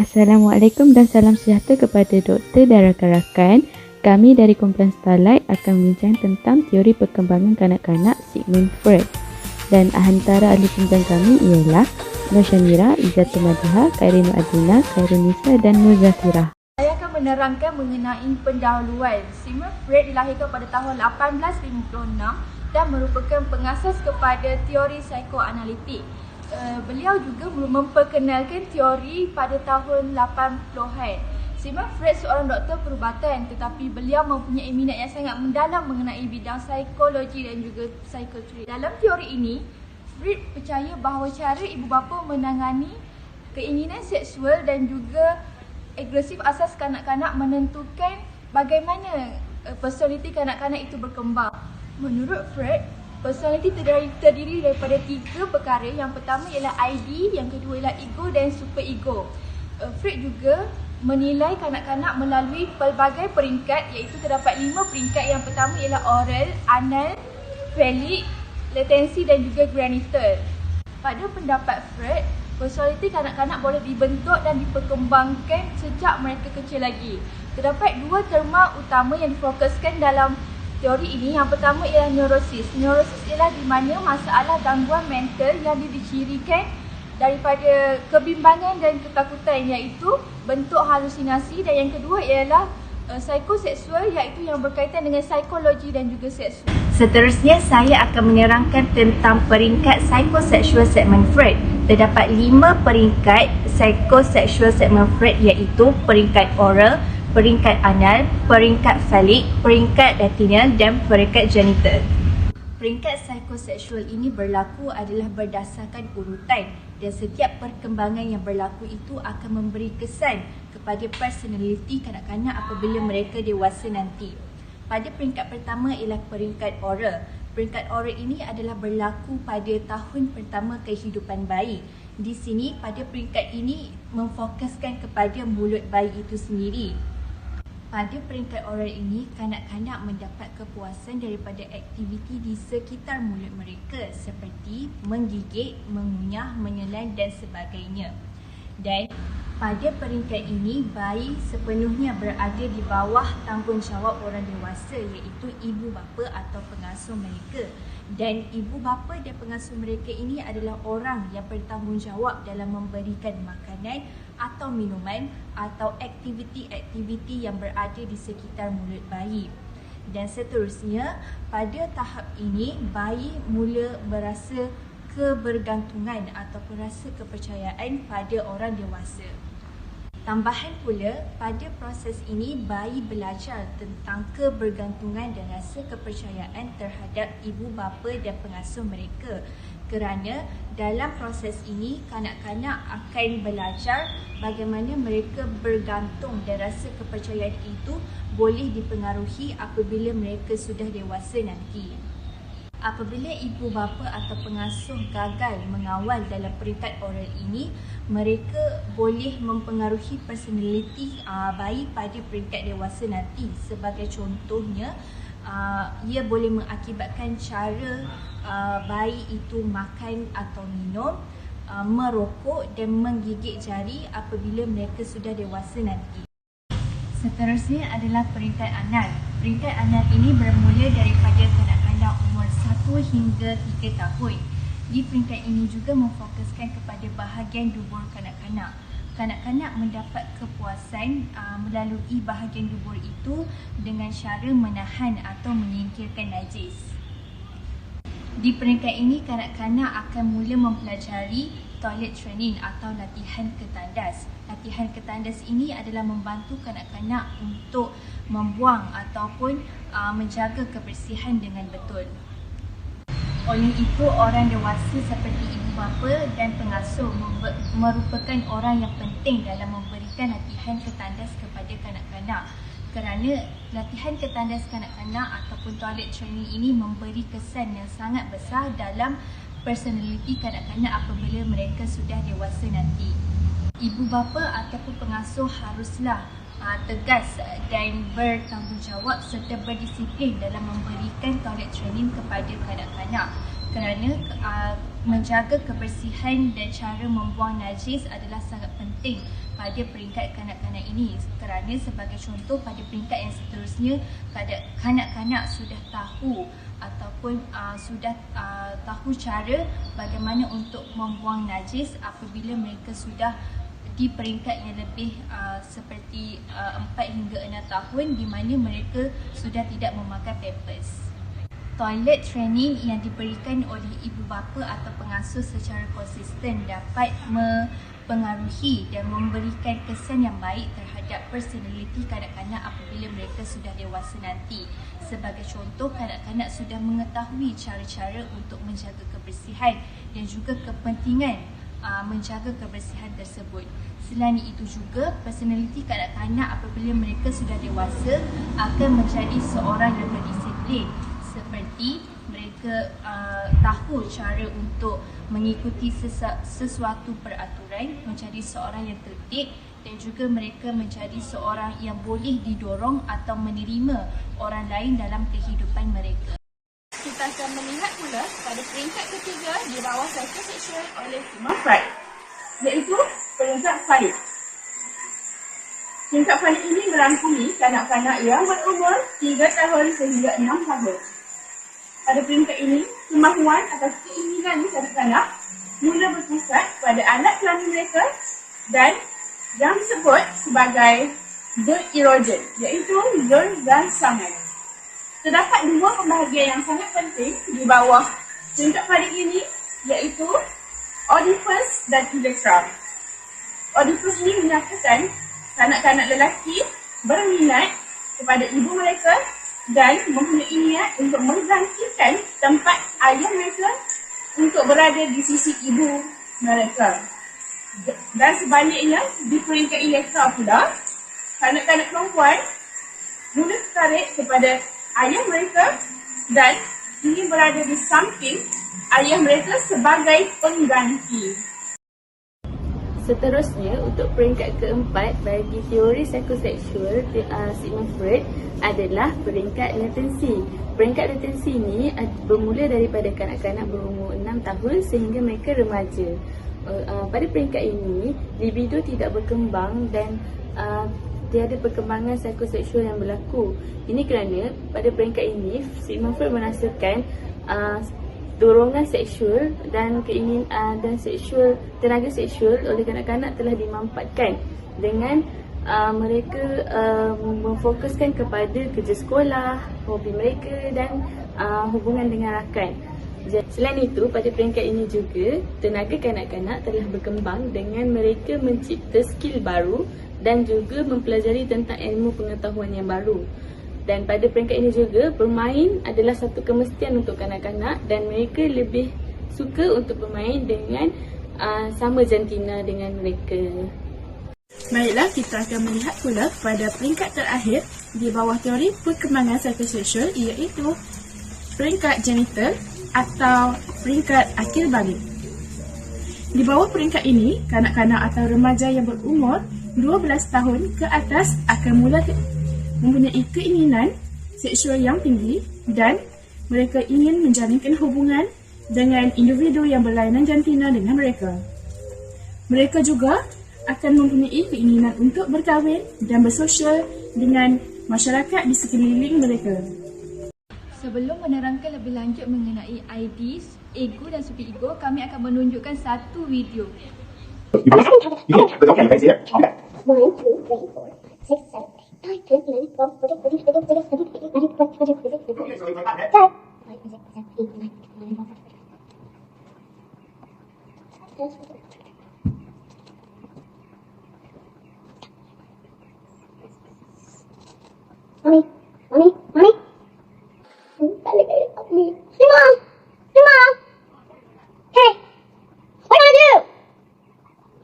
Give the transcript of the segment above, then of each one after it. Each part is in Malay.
Assalamualaikum dan salam sejahtera kepada doktor dan rakan-rakan. Kami dari kumpulan Starlight akan membincang tentang teori perkembangan kanak-kanak Sigmund Freud. Dan antara ahli kumpulan kami ialah Nur Syamira, Izzatul Madiha, Khairin Adina, Khairin Nisa dan Nur Zafirah. Saya akan menerangkan mengenai pendahuluan. Sigmund Freud dilahirkan pada tahun 1856 dan merupakan pengasas kepada teori psikoanalitik. Beliau juga memperkenalkan teori pada tahun 80-an. Sigmund Freud seorang doktor perubatan, tetapi beliau mempunyai minat yang sangat mendalam mengenai bidang psikologi dan juga psikiatri. Dalam teori ini, Freud percaya bahawa cara ibu bapa menangani keinginan seksual dan juga agresif asas kanak-kanak menentukan bagaimana personaliti kanak-kanak itu berkembang. Menurut Freud, personaliti terdiri daripada 3 perkara. Yang pertama ialah ID, yang kedua ialah ego dan superego. Freud juga menilai kanak-kanak melalui pelbagai peringkat, iaitu terdapat 5 peringkat. Yang pertama ialah oral, anal, phallic, latensi dan juga genital. Pada pendapat Freud, personaliti kanak-kanak boleh dibentuk dan diperkembangkan sejak mereka kecil lagi. Terdapat 2 terma utama yang difokuskan dalam teori ini. Yang pertama ialah neurosis. Neurosis ialah di mana masalah gangguan mental yang dicirikan daripada kebimbangan dan ketakutan, iaitu bentuk halusinasi. Dan yang kedua ialah psikoseksual, iaitu yang berkaitan dengan psikologi dan juga seksual. Seterusnya saya akan menerangkan tentang peringkat psikoseksual Sigmund Freud. Terdapat 5 peringkat psikoseksual Sigmund Freud, iaitu peringkat oral, peringkat anal, peringkat phallic, peringkat latinal dan peringkat genital. Peringkat psikoseksual ini berlaku adalah berdasarkan urutan, dan setiap perkembangan yang berlaku itu akan memberi kesan kepada personaliti kanak-kanak apabila mereka dewasa nanti. Pada peringkat pertama ialah peringkat oral. Peringkat oral ini adalah berlaku pada tahun pertama kehidupan bayi. Di sini pada peringkat ini memfokuskan kepada mulut bayi itu sendiri. Pada peringkat oral ini, kanak-kanak mendapat kepuasan daripada aktiviti di sekitar mulut mereka seperti menggigit, mengunyah, menyelan dan sebagainya. Dan pada peringkat ini, bayi sepenuhnya berada di bawah tanggungjawab orang dewasa, iaitu ibu bapa atau pengasuh mereka. Dan ibu bapa dan pengasuh mereka ini adalah orang yang bertanggungjawab dalam memberikan makanan atau minuman atau aktiviti-aktiviti yang berada di sekitar mulut bayi. Dan seterusnya, pada tahap ini bayi mula berasa kebergantungan ataupun rasa kepercayaan pada orang dewasa. Tambahan pula, pada proses ini bayi belajar tentang kebergantungan dan rasa kepercayaan terhadap ibu bapa dan pengasuh mereka. Kerana dalam proses ini, kanak-kanak akan belajar bagaimana mereka bergantung dan rasa kepercayaan itu boleh dipengaruhi apabila mereka sudah dewasa nanti. Apabila ibu bapa atau pengasuh gagal mengawal dalam peringkat oral ini, mereka boleh mempengaruhi personaliti bayi pada peringkat dewasa nanti. Sebagai contohnya, ia boleh mengakibatkan cara bayi itu makan atau minum, merokok dan menggigit jari apabila mereka sudah dewasa nanti. Seterusnya adalah peringkat anal. Peringkat anal ini bermula daripada kanak-kanak umur 1 hingga 3 tahun. Di peringkat ini juga memfokuskan kepada bahagian dubur kanak-kanak. Kanak-kanak mendapat kepuasan melalui bahagian dubur itu dengan cara menahan atau menyingkirkan najis. Di peringkat ini, kanak-kanak akan mula mempelajari toilet training atau latihan ketandas. Latihan ketandas ini adalah membantu kanak-kanak untuk membuang ataupun menjaga kebersihan dengan betul. Oleh itu, orang dewasa seperti ibu bapa dan pengasuh merupakan orang yang penting dalam memberikan latihan ketandas kepada kanak-kanak. Kerana latihan ketandas kanak-kanak ataupun toilet training ini memberi kesan yang sangat besar dalam personaliti kanak-kanak apabila mereka sudah dewasa nanti. Ibu bapa ataupun pengasuh haruslah tegas dan bertanggungjawab serta berdisiplin dalam memberikan toilet training kepada kanak-kanak. Kerana menjaga kebersihan dan cara membuang najis adalah sangat penting pada peringkat kanak-kanak ini, kerana sebagai contoh pada peringkat yang seterusnya, kanak-kanak sudah tahu ataupun sudah tahu cara bagaimana untuk membuang najis apabila mereka sudah di peringkat yang lebih seperti 4 hingga 6 tahun, di mana mereka sudah tidak memakai pampers. Toilet training yang diberikan oleh ibu bapa atau pengasuh secara konsisten dapat mempengaruhi dan memberikan kesan yang baik terhadap personaliti kanak-kanak apabila mereka sudah dewasa nanti. Sebagai contoh, kanak-kanak sudah mengetahui cara-cara untuk menjaga kebersihan dan juga kepentingan menjaga kebersihan tersebut. Selain itu juga, personaliti kanak-kanak apabila mereka sudah dewasa akan menjadi seorang yang berdisiplin, seperti mereka tahu cara untuk mengikuti sesuatu peraturan, menjadi seorang yang tertib, dan juga mereka menjadi seorang yang boleh didorong atau menerima orang lain dalam kehidupan mereka. Kita akan melihat pula pada peringkat ketiga di bawah psychoseksual oleh Sigmund Freud, iaitu peringkat Freud. Peringkat Freud ini merangkumi kanak-kanak yang berumur 3 tahun sehingga 6 tahun. Pada peringkat ini, kemahuan atau keinginan kanak-kanak mula berpusat pada alat kelamin mereka dan yang disebut sebagai the erogen, iaitu gergansangan. Terdapat 2 pembahagian yang sangat penting di bawah peringkat pada ini, iaitu Oedipus dan Electra. Oedipus ini menyatakan kanak-kanak lelaki berminat kepada ibu mereka dan mempunyai niat untuk menggantikan tempat ayah mereka untuk berada di sisi ibu mereka. Dan sebaliknya, di peringkat Electra pula, kanak-kanak perempuan mula tertarik kepada ayah mereka dan ingin berada di samping ayah mereka sebagai pengganti. Seterusnya, untuk peringkat keempat bagi teori psikoseksual Sigmund Freud adalah peringkat latensi. Peringkat latensi ini bermula daripada kanak-kanak berumur 6 tahun sehingga mereka remaja. Pada peringkat ini, libido tidak berkembang dan tiada perkembangan psikoseksual yang berlaku. Ini kerana pada peringkat ini, Sigmund Freud merasakan dorongan seksual dan keinginan dan tenaga seksual oleh kanak-kanak telah dimanfaatkan dengan mereka memfokuskan kepada kerja sekolah, hobi mereka dan hubungan dengan rakan. Selain itu, pada peringkat ini juga, tenaga kanak-kanak telah berkembang dengan mereka mencipta skill baru dan juga mempelajari tentang ilmu pengetahuan yang baru. Dan pada peringkat ini juga, bermain adalah satu kemestian untuk kanak-kanak dan mereka lebih suka untuk bermain dengan sama jantina dengan mereka. Baiklah, kita akan melihat pula pada peringkat terakhir di bawah teori perkembangan psikoseksual, iaitu peringkat genital atau peringkat akil balik. Di bawah peringkat ini, kanak-kanak atau remaja yang berumur 12 tahun ke atas akan mula mempunyai keinginan seksual yang tinggi dan mereka ingin menjalinkan hubungan dengan individu yang berlainan jantina dengan mereka. Mereka juga akan mempunyai keinginan untuk berkahwin dan bersosial dengan masyarakat di sekeliling mereka. Sebelum menerangkan lebih lanjut mengenai IDs, ego dan superego, kami akan menunjukkan satu video. You can see it. Okay. 1, 2, 3, 4, 6, 7, 8, 9, 10, 11, 12, 13, 14, 15, 16, 17, 18, 19, 20, 21, 22, 23, 24, 25, 26, 27, 28, 29, 30. Okay, so you like that? 5, 6, 7, 8, 9, 10. Mami, Mami, Mami. Balik dari Mami. Mima, Mima. Hey, what do I do?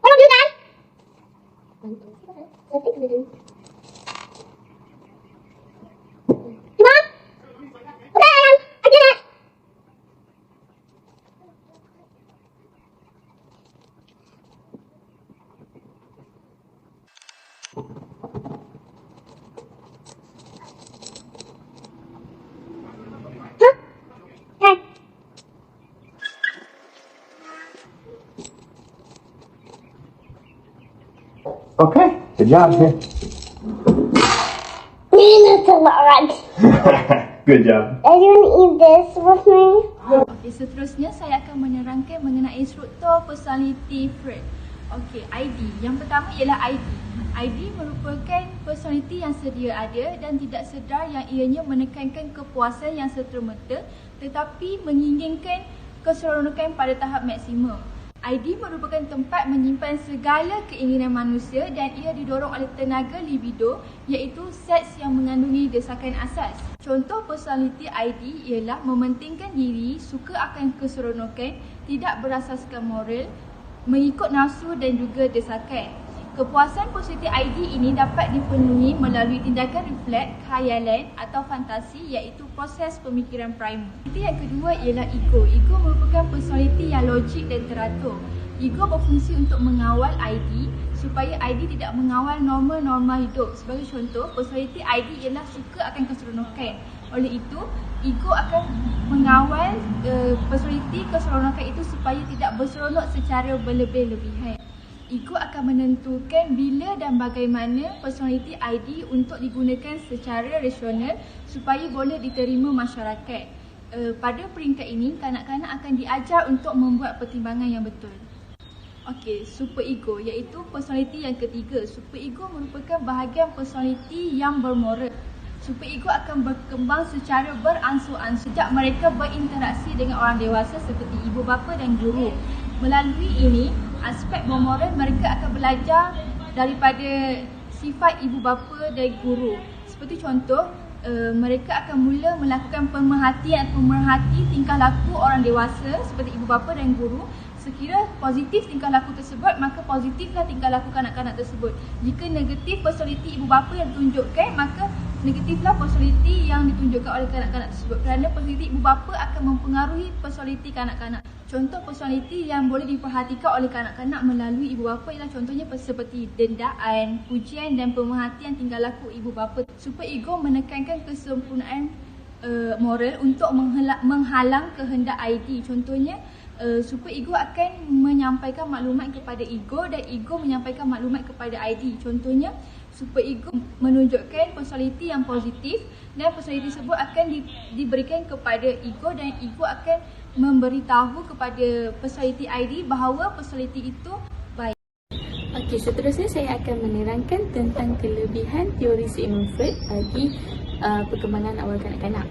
What do I do then? I think we do. Mima, okay, I did it. Huh? Hey. Okay, good job. That's a lot. Good job. Are you gonna eat this with me? Okey, seterusnya saya akan menerangkan mengenai struktur personality Freud. Okey, ID. Yang pertama ialah ID. ID merupakan personality yang sedia ada dan tidak sedar yang ianya menekankan kepuasan yang serta-merta tetapi menginginkan keseronokan pada tahap maksimum. ID merupakan tempat menyimpan segala keinginan manusia dan ia didorong oleh tenaga libido iaitu seks yang mengandungi desakan asas. Contoh personality ID ialah mementingkan diri, suka akan keseronokan, tidak berasaskan moral, mengikut nafsu dan juga desakan. Kepuasan personality ID ini dapat dipenuhi melalui tindakan refleks, khayalan atau fantasi iaitu proses pemikiran primer. Yang kedua ialah ego. Ego merupakan personality yang logik dan teratur. Ego berfungsi untuk mengawal ID supaya ID tidak mengawal norma-norma hidup. Sebagai contoh, personality ID ialah suka akan keseronokan. Oleh itu, ego akan mengawal personality keseronokan itu supaya tidak berseronok secara berlebih-lebihan. Ego akan menentukan bila dan bagaimana personality ID untuk digunakan secara rasional supaya boleh diterima masyarakat. Pada peringkat ini, kanak-kanak akan diajar untuk membuat pertimbangan yang betul. Okey, super ego iaitu personality yang ketiga. Super ego merupakan bahagian personality yang bermoral. Super ego akan berkembang secara beransur-ansur sejak mereka berinteraksi dengan orang dewasa seperti ibu bapa dan guru. Melalui ini, aspek bermoral mereka akan belajar daripada sifat ibu bapa dan guru. Seperti contoh, mereka akan mula melakukan pemerhati tingkah laku orang dewasa seperti ibu bapa dan guru. Sekira positif tingkah laku tersebut, maka positiflah tingkah laku kanak-kanak tersebut. Jika negatif personality ibu bapa yang ditunjukkan, maka negatiflah personality yang ditunjukkan oleh kanak-kanak tersebut. Kerana personality ibu bapa akan mempengaruhi personality kanak-kanak. Contoh personality yang boleh diperhatikan oleh kanak-kanak melalui ibu bapa ialah contohnya seperti dendaan, pujian dan pemerhatian tingkah laku ibu bapa. Super ego menekankan kesempurnaan moral untuk menghalang kehendak ID. Contohnya, super ego akan menyampaikan maklumat kepada ego dan ego menyampaikan maklumat kepada ID. Contohnya, super ego menunjukkan personality yang positif dan personality tersebut akan diberikan kepada ego dan ego akan memberitahu kepada personality ID bahawa personality itu baik. Okey, seterusnya saya akan menerangkan tentang kelebihan teori Sigmund Freud bagi perkembangan awal kanak-kanak.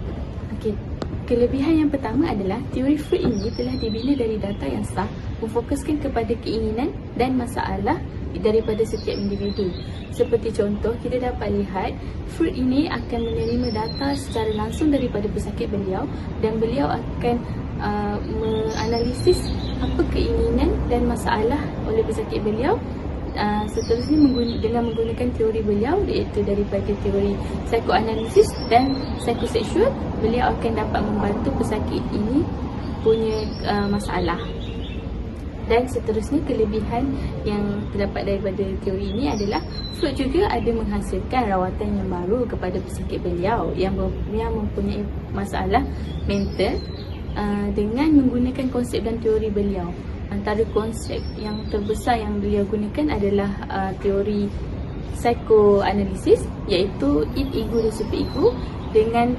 Okey, kelebihan yang pertama adalah teori Freud ini telah dibina dari data yang sah, memfokuskan kepada keinginan dan masalah daripada setiap individu. Seperti contoh, kita dapat lihat Freud ini akan menerima data secara langsung daripada pesakit beliau dan beliau akan menganalisis apa keinginan dan masalah oleh pesakit beliau. Seterusnya dengan menggunakan teori beliau iaitu daripada teori psikoanalisis dan psikoseksual, beliau akan dapat membantu pesakit ini punya masalah. Dan seterusnya kelebihan yang terdapat daripada teori ini adalah Freud juga ada menghasilkan rawatan yang baru kepada pesakit beliau yang mempunyai masalah mental dengan menggunakan konsep dan teori beliau. Antara konsep yang terbesar yang beliau gunakan adalah teori psikoanalisis iaitu id, ego dan super ego. Dengan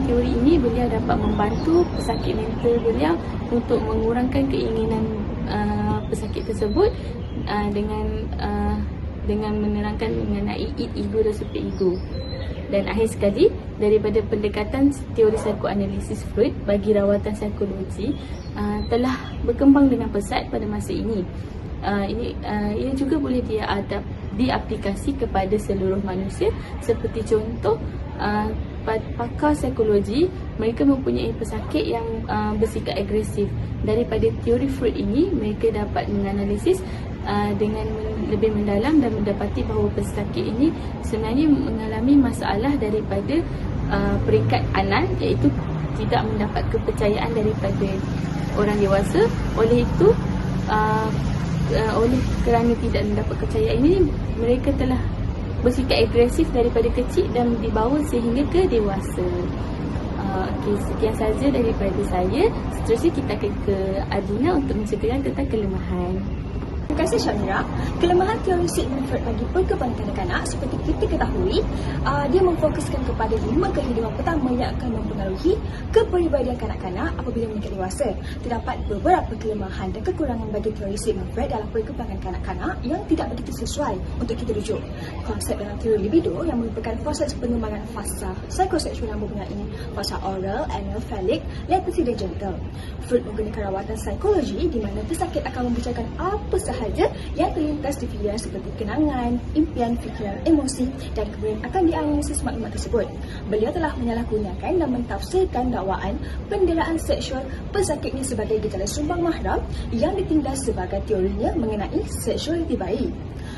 teori ini beliau dapat membantu pesakit mental beliau untuk mengurangkan keinginan pesakit tersebut dengan menerangkan mengenai id, ego dan super ego. Dan akhir sekali, daripada pendekatan teori psikoanalisis Freud bagi rawatan psikologi telah berkembang dengan pesat pada masa ini. Ia juga boleh diaplikasi kepada seluruh manusia. Seperti contoh, pakar psikologi, mereka mempunyai pesakit yang bersikap agresif. Daripada teori Freud ini, mereka dapat menganalisis dengan lebih mendalam dan mendapati bahawa pesakit ini sebenarnya mengalami masalah daripada peringkat anak, iaitu tidak mendapat kepercayaan daripada orang dewasa. Oleh itu, oleh kerana tidak mendapat kepercayaan ini, mereka telah bersikap agresif daripada kecil dan dibawa sehingga ke dewasa. Okey, sekian saja daripada saya. Seterusnya kita akan ke Adina untuk menceritakan tentang kelemahan. kasih Chandra. Kelemahan teori Sigmund Freud bagi perkembangan kanak-kanak seperti kita ketahui, dia memfokuskan kepada 5 kehidupan pertama yang akan mempengaruhi kepribadian kanak-kanak apabila meningkat dewasa. Terdapat beberapa kelemahan dan kekurangan bagi teori Sigmund Freud dalam perkembangan kanak-kanak yang tidak begitu sesuai untuk kita rujuk. Konsep dalam teori libido yang merupakan proses pengembangan fasa psikoseksual yang mempunyai fasa oral, anal, phallic, latency dan genital. Freud menggunakan rawatan psikologi di mana pesakit akan membicarakan apa sahaja yang terlintas di fikiran seperti kenangan, impian, fikiran, emosi dan kemudian akan dianalisis maklumat tersebut. Beliau telah menyalahgunakan dan mentafsirkan dakwaan penderaan seksual pesakitnya sebagai gejala sumbang mahram yang ditindas sebagai teorinya mengenai seksualiti bayi.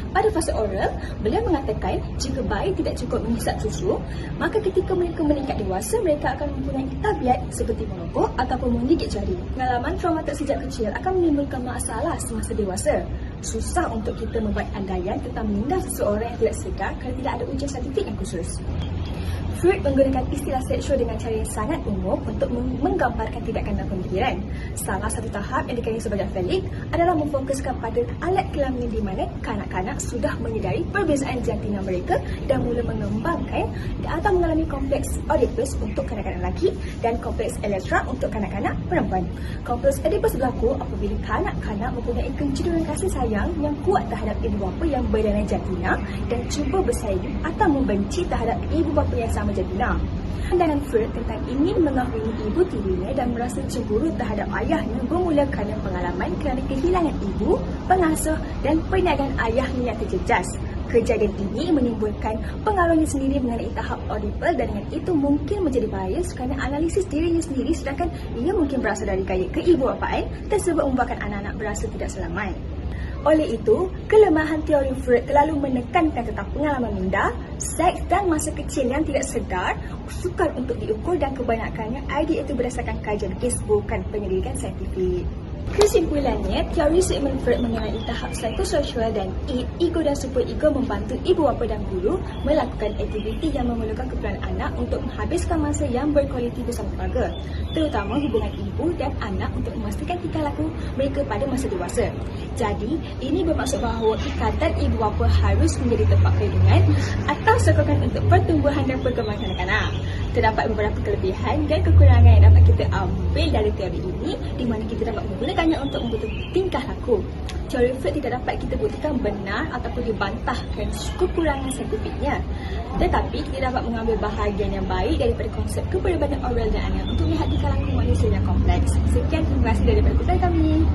Pada fasa oral, beliau mengatakan jika bayi tidak cukup menghisap susu, maka ketika mereka meningkat dewasa, mereka akan mempunyai tabiat seperti merokok ataupun menggigit jari. Pengalaman traumatik sejak kecil akan menimbulkan masalah semasa dewasa. Susah untuk kita membuat andaian tentang menindas seseorang yang tidak sedar kerana tidak ada ujian saintifik yang khusus. Freud menggunakan istilah seksual dengan cara yang sangat umum untuk menggambarkan tindakan dan pemikiran. Salah satu tahap yang dikenali sebagai phallic adalah memfokuskan pada alat kelamin di mana kanak-kanak sudah menyedari perbezaan jantina mereka dan mula mengembangkan atau mengalami kompleks Oedipus untuk kanak-kanak lelaki dan kompleks Elektra untuk kanak-kanak perempuan. Kompleks Oedipus berlaku apabila kanak-kanak mempunyai kecenderungan kasih sayang yang kuat terhadap ibu bapa yang berdana jantina dan cuba bersaing atau membenci terhadap ibu bapa yang sama jantina. Pandangan Freud tentang ingin mengahwini ibu tirinya dan merasa cemburu terhadap ayahnya bermula kerana pengalaman kerana kehilangan ibu, pengasuh dan perniagaan ayahnya yang terjejas. Kejadian ini menimbulkan pengaruhnya sendiri mengenai tahap Oedipal dan dengan itu mungkin menjadi bias kerana analisis dirinya sendiri sedangkan ia mungkin berasal dari gaya keibubapaan tersebut membuatkan anak-anak berasa tidak selamat. Oleh itu, kelemahan teori Freud terlalu menekankan tentang pengalaman minda, seks dan masa kecil yang tidak sedar, sukar untuk diukur dan kebanyakannya idea itu berdasarkan kajian kes bukan penyelidikan saintifik. Kesimpulannya, teori Sigmund Freud mengenai tahap psikoseksual dan ego dan superego membantu ibu bapa dan guru melakukan aktiviti yang memerlukan keperanan anak untuk menghabiskan masa yang berkualiti bersama keluarga, terutama hubungan ibu dan anak untuk memastikan tingkah laku mereka pada masa dewasa. Jadi, ini bermaksud bahawa ikatan ibu bapa harus menjadi tempat perlindungan atau sokongan untuk pertumbuhan dan perkembangan kanak-kanak. Terdapat beberapa kelebihan dan kekurangan yang dapat kita ambil dari teori ini di mana kita dapat menggunakannya untuk membentuk tingkah laku. Teori Freud tidak dapat kita buktikan benar ataupun dibantahkan kekurangan saintifiknya. Tetapi kita dapat mengambil bahagian yang baik daripada konsep kepribadian oral dan anal untuk melihat tingkah laku manusia yang kompleks. Sekian, terima kasih daripada kami.